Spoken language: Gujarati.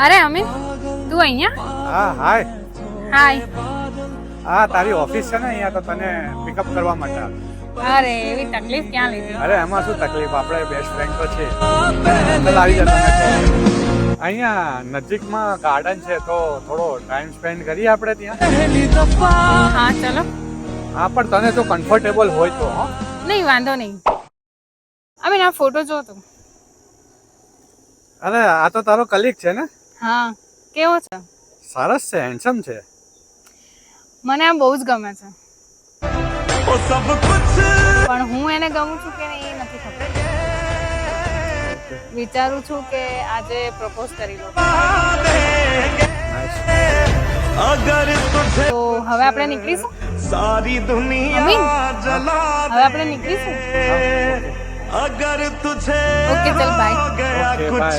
અરે અમિત, તું અહીંયા? હા હાય. હાય. હા તારી ઓફિસ છે ને અહીંયા, તો તને પિકઅપ કરવા માટે આવ્યો. અરે એવી તકલીફ ક્યાં લીધી? અરે એમાં શું તકલીફ, આપણે બેસ્ટ ફ્રેન્ડ તો છે. ચાલ આવી જા તમે. અહીંયા નજીકમાં ગાર્ડન છે, તો થોડો ટાઈમ સ્પેન્ડ કરીએ આપણે ત્યાં. હા ચલો. હા પણ તને જો કમ્ફર્ટેબલ હોય તો. હો નહીં, વાંધો નહીં. અમિત આ ફોટો જો તું. અરે આ તો તારો કલીગ છે ને? હા, કેવો છે? સરસ છે, હેન્ડસમ છે. મને આ બહુ જ ગમે છે, પણ હું એને ગમું છું કે નહીં એ નથી ખબર. વિચારું છું કે આજે પ્રપોઝ કરી લઉં. તો હવે આપણે નીકળીશું. सारी दुनिया अमीन, जला હવે આપણે નીકળીશું. अगर तुझे ઓકે ચલ બાય. गया Okay, कुछ bye.